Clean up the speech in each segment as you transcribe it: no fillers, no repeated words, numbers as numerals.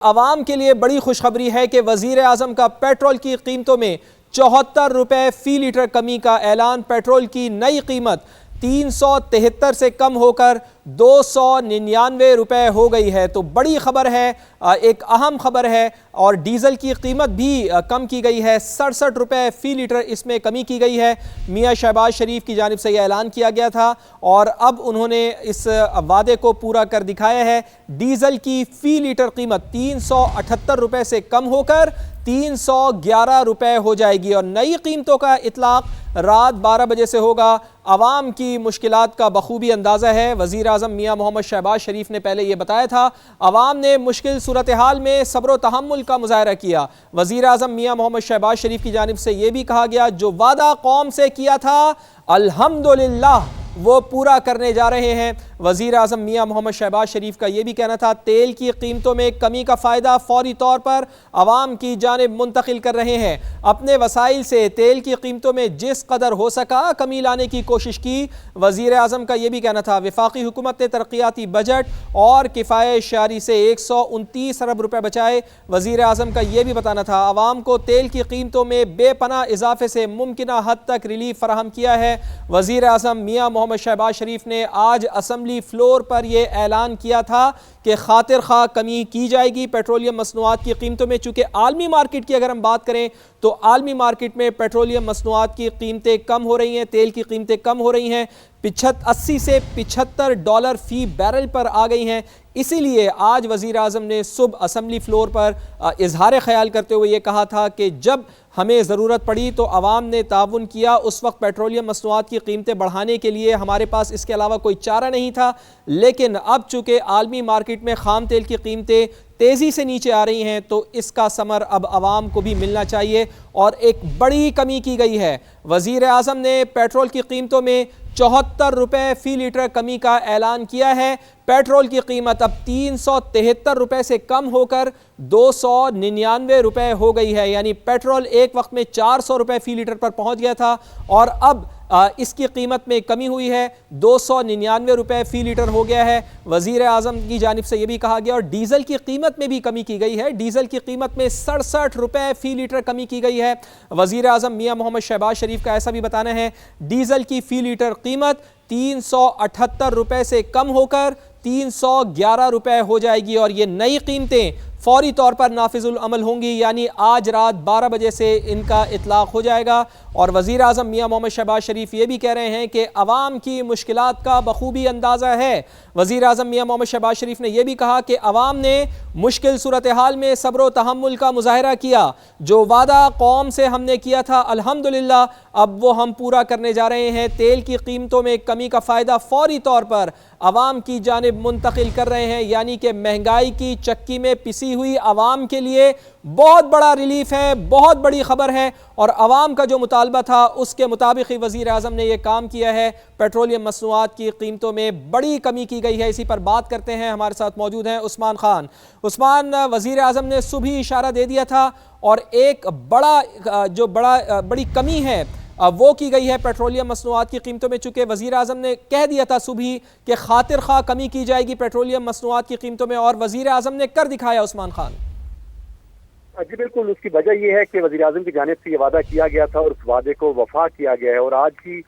आवाम के लिए बड़ी खुशखबरी है कि वजीर आजम का पेट्रोल की कीमतों में 74 रुपए फी लीटर कमी का ऐलान। पेट्रोल की नई कीमत 373 से कम होकर 299 रुपए हो गई है। तो बड़ी खबर है, एक अहम खबर है। और डीजल की कीमत भी कम की गई है, 67 रुपए फी लीटर इसमें कमी की गई है। मियां शहबाज शरीफ की जानिब से यह ऐलान किया गया था और अब उन्होंने इस वादे को पूरा कर दिखाया है। डीजल की फी लीटर कीमत 378 रुपए से कम होकर 311 रुपए हो जाएगी और नई कीमतों का इतलाक रात 12 बजे से होगा। अवाम की मुश्किलात का बखूबी अंदाज़ा है। वज़ीर आज़म मियां मोहम्मद शहबाज शरीफ ने पहले ये बताया था, अवाम ने मुश्किल सूरत हाल में सब्र तहम्मुल का मुज़ाहरा किया। वज़ीर आज़म मियां मोहम्मद शहबाज शरीफ की जानिब से यह भी कहा गया, जो वादा कौम से किया था अल्हम्दुलिल्लाह वो पूरा करने जा रहे हैं। वज़ीर आज़म मियां मोहम्मद शहबाज शरीफ का यह भी कहना था, तेल की कीमतों में कमी का फ़ायदा फौरी तौर पर अवाम की जानिब मुंतकिल कर रहे हैं। अपने वसाइल से तेल की कीमतों में जिस कदर हो सका कमी लाने की कोशिश की। वज़ीर आज़म का यह भी कहना था, वफाकी हुकूमत ने तरक्याती बजट और किफ़ायत शहरी से 129 अरब रुपये बचाए। वज़ीर आज़म का यह भी बताना था, अवाम को तेल की कीमतों में बेपनाह इजाफे से मुमकिन हद तक रिलीफ फराहम किया है। वज़ीर आज़म मियां मोहम्मद शहबाज शरीफ ने आज असम्बली फ्लोर पर यह ऐलान किया था कि खातिर खा कमी की जाएगी पेट्रोलियम मसनूआत की कीमतों में। चूंकि आलमी मार्केट की अगर हम बात करें तो आलमी मार्केट में पेट्रोलियम मसनूआत की कीमतें कम हो रही हैं, तेल की कीमतें कम हो रही हैं, 80 से $75 फी बैरल पर आ गई हैं। इसीलिए आज वज़ीर आज़म ने सुबह असम्बली फ्लोर पर इजहार ख्याल करते हुए ये कहा था कि जब हमें ज़रूरत पड़ी तो अवाम ने ताउन किया। उस वक्त पेट्रोलियम मसनूआत की कीमतें बढ़ाने के लिए हमारे पास इसके अलावा कोई चारा नहीं था। लेकिन अब चूँकि आलमी मार्केट में ख़ाम तेल की कीमतें तेज़ी से नीचे आ रही हैं तो इसका समर अब आवाम को भी मिलना चाहिए और एक बड़ी कमी की गई है। वज़ीर आज़म ने पेट्रोल की कीमतों में 74 रुपये फ़ी लीटर कमी का ऐलान किया है। पेट्रोल की कीमत अब 373 रुपये से कम होकर 299 रुपये हो गई है। यानी पेट्रोल एक वक्त में 400 रुपये फ़ी लीटर पर पहुंच गया था और अब इसकी कीमत में कमी हुई है, 299 रुपये फ़ी लीटर हो गया है। वज़ीर आज़म की जानिब से यह भी कहा गया और डीज़ल की कीमत में भी कमी की गई है। डीज़ल की कीमत में 67 रुपये फ़ी लीटर कमी की गई है। वज़ीर आज़म मियां मोहम्मद शहबाज शरीफ का ऐसा भी बताना है, डीज़ल की फ़ी लीटर कीमत 378 रुपये से कम होकर 311 रुपये हो जाएगी और ये नई कीमतें फौरी तौर पर नाफिजुल अमल होंगी। यानी आज रात 12 बजे से इनका इतलाक़ हो जाएगा। और वज़ीर आज़म मियां मोहम्मद शहबाज शरीफ ये भी कह रहे हैं कि अवाम की मुश्किलात का बखूबी अंदाज़ा है। वज़ीर आज़म मियां मोहम्मद शहबाज शरीफ ने यह भी कहा कि अवाम ने मुश्किल सूरत हाल में सब्र तहम्मुल का मुज़ाहरा किया। जो वादा कौम से हमने किया था अल्हम्दुलिल्लाह अब वो हम पूरा करने जा रहे हैं। तेल की कीमतों में कमी का फ़ायदा फौरी तौर पर अवाम की जानिब मुंतकिल कर रहे हैं। यानी कि महंगाई की चक्की में पिसी हुई अवाम के लिए बहुत बड़ा रिलीफ है, बहुत बड़ी खबर है। और अवाम का जो मुतालबा था उसके मुताबिक ही वज़ीर आज़म ने यह काम किया है। पेट्रोलियम मसनूआत की कीमतों में बड़ी कमी की गई है। इसी पर बात करते हैं, हमारे साथ मौजूद हैं उस्मान खान। उस्मान, वज़ीर आज़म ने सुबह ही इशारा दे दिया था और एक बड़ी कमी है वो की गई है पेट्रोलियम मसनूआत की कीमतों में। चूँकि वज़ीर आज़म ने कह दिया था सुबह कि खातिर खा कमी की जाएगी पेट्रोलियम मसनूआत की कीमतों में और वज़ीर आज़म ने कर दिखाया। उस्मान खान जी बिल्कुल, उसकी वजह यह है कि वज़ीर आज़म की जानिब से ये वादा किया गया था और उस वादे को वफा किया गया है। और आज ही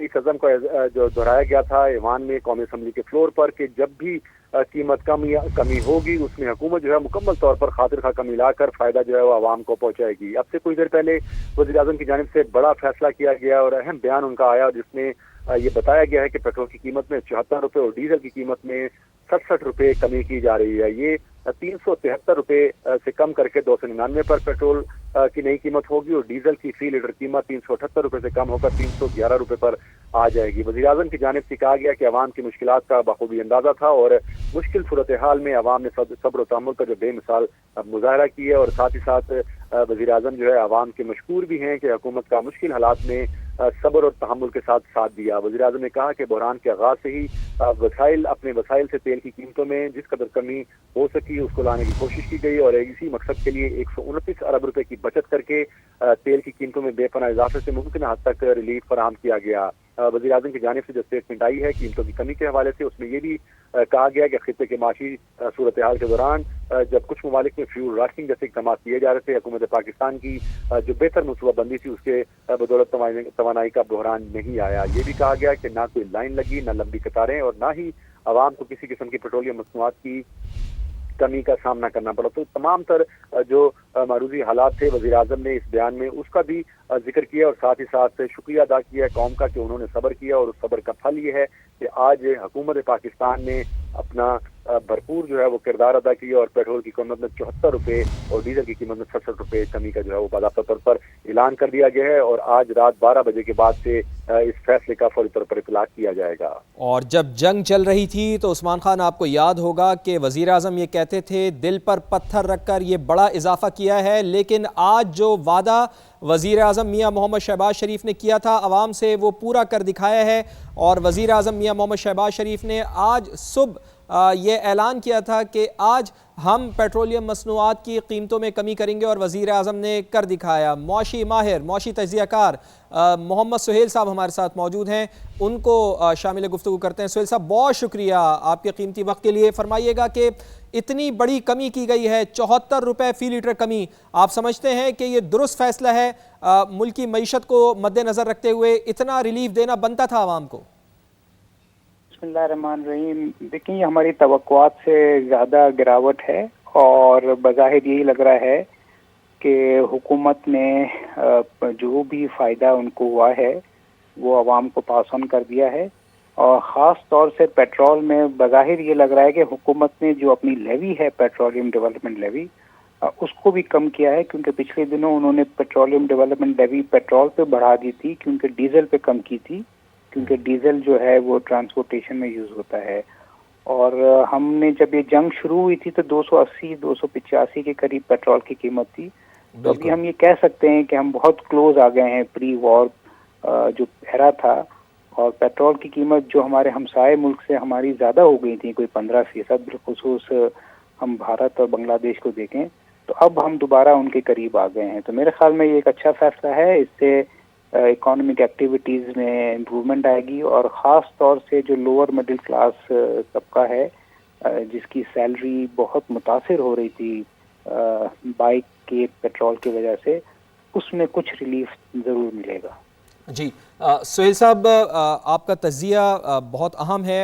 इस अज़म को जो दोहराया गया था ईवान में कौमी असम्बली के फ्लोर पर कि जब भी कीमत कमी होगी उसमें हुकूमत जो है मुकम्मल तौर पर खातिर खा कमी लाकर फ़ायदा जो है वो आवाम को पहुँचाएगी। अब से कुछ देर पहले वज़ीर आज़म की जानिब से बड़ा फैसला किया गया और अहम बयान उनका आया जिसमें ये बताया गया है कि पेट्रोल की कीमत में 74 रुपये और डीजल की कीमत में 67 रुपये कमी की जा रही है। ये 373 रुपये से कम करके 299 पर पेट्रोल की नई कीमत होगी और डीजल की फ़ी लीटर कीमत 378 रुपये से कम होकर 311 रुपये पर आ जाएगी। वज़ीर आज़म की जानिब से कहा गया कि अवाम की मुश्किलात का बखूबी अंदाज़ा था और मुश्किल सूरत हाल में अवाम ने सब्र और तहम्मुल का जो बेमिसाल मुज़ाहरा किया और साथ ही साथ वज़ीर आज़म जो है अवाम के मशकूर भी हैं कि हुकूमत का मुश्किल हालात में सब्र और तहम्मुल के साथ दिया। वज़ीर आज़म ने कहा कि बहरान के आगाज़ से ही अपने वसाइल से तेल की कीमतों में जिस कदर कमी हो सकी उसको लाने की कोशिश की गई और इसी मकसद के लिए 129 अरब रुपए की बचत करके तेल की कीमतों में बेपनाह इजाफे से मुमकिन हद तक रिलीफ फराहम किया गया। वज़ीर आज़म की जानिब से जो स्टेटमेंट आई है कीमतों की कमी के हवाले से, उसमें ये भी कहा गया कि खित्ते के माशी सूरत हाल के दौरान जब कुछ ममालिक में फ्यूल राशनिंग जैसे इक़दाम किए जा रहे थे, हुकूमत पाकिस्तान की जो बेहतर मनसूबाबंदी थी उसके बदौलत तवानाई का बहरान नहीं आया। ये भी कहा गया कि ना कोई लाइन लगी, ना लंबी कतारें और ना ही आवाम को किसी किस्म की पेट्रोलियम मसनूआत की कमी का सामना करना पड़ा। तो तमाम तर जो मारूजी हालात थे, वज़ीर आज़म ने इस बयान में उसका भी जिक्र किया और साथ ही साथ शुक्रिया अदा किया कौम का कि उन्होंने सब्र किया और उस सब्र का फल ये है कि आज हुकूमत पाकिस्तान ने अपना भरपूर जो है वो किरदार अदा किया और पेट्रोल की कीमत में 74 रुपये और डीजल की कीमत में 67 रुपये कमी का जो है वो बाज़ाब्ता तौर पर ऐलान कर दिया गया है और आज रात 12 बजे के बाद से इस फैसले का फौरी तौर पर इतलाक़ किया जाएगा। और जब जंग चल रही थी तो उस्मान खान, आपको याद होगा कि वज़ीर आज़म ये कहते थे दिल पर पत्थर रखकर ये बड़ा इजाफा किया है, लेकिन आज जो वादा वज़ीर आज़म मियाँ मोहम्मद शहबाज शरीफ ने किया था आवाम से वो पूरा कर दिखाया है। और वज़ीर आज़म मियाँ मोहम्मद शहबाज शरीफ ने आज सुबह ये ऐलान किया था कि आज हम पेट्रोलियम मसनूआत की कीमतों में कमी करेंगे और वज़ीर आज़म ने कर दिखाया। मौशी माहिर, मौशी तज्ज़ियाकार मोहम्मद सुहेल साहब हमारे साथ मौजूद हैं, उनको शामिल गुफ्तगू करते हैं। सुहेल साहब, बहुत शुक्रिया आपके कीमती वक्त के लिए। फरमाइएगा कि इतनी बड़ी कमी की गई है, 74 रुपये फ़ी लीटर कमी, आप समझते हैं कि ये दुरुस्त फैसला है? मुल्क की मईशत को मद्देनज़र रखते हुए इतना रिलीफ देना बनता था आवाम को? बिस्मिल्लाहिर्रहमानिर्रहीम। देखिए, हमारी तवक्कुआत से ज़्यादा गिरावट है और बज़ाहिर यही लग रहा है कि हुकूमत ने जो भी फ़ायदा उनको हुआ है वो आवाम को पास ऑन कर दिया है। और ख़ास तौर से पेट्रोल में बज़ाहिर ये लग रहा है कि हुकूमत ने जो अपनी लेवी है, पेट्रोलियम डेवलपमेंट लेवी, उसको भी कम किया है, क्योंकि पिछले दिनों उन्होंने पेट्रोलियम डेवलपमेंट लेवी पेट्रोल पे बढ़ा दी थी क्योंकि डीजल पे कम की थी, क्योंकि डीजल जो है वो ट्रांसपोर्टेशन में यूज़ होता है। और हमने जब ये जंग शुरू हुई थी तो 280-285 के करीब पेट्रोल की कीमत थी। तो अभी हम ये कह सकते हैं कि हम बहुत क्लोज आ गए हैं प्री वॉर जो एरा था। और पेट्रोल की कीमत जो हमारे हमसाए मुल्क से हमारी ज़्यादा हो गई थी, कोई 15%, बिलखुसूस हम भारत और बांग्लादेश को देखें तो अब हम दोबारा उनके करीब आ गए हैं। तो मेरे ख्याल में ये एक अच्छा फैसला है, इससे इकोनॉमिक एक्टिविटीज़ में इम्प्रूवमेंट आएगी और ख़ास तौर से जो लोअर मिडिल क्लास तबका है जिसकी सैलरी बहुत मुतासिर हो रही थी बाइक के पेट्रोल की वजह से, उसमें कुछ रिलीफ ज़रूर मिलेगा। जी, सुहेल साहब, आपका तज्ज़िया बहुत अहम है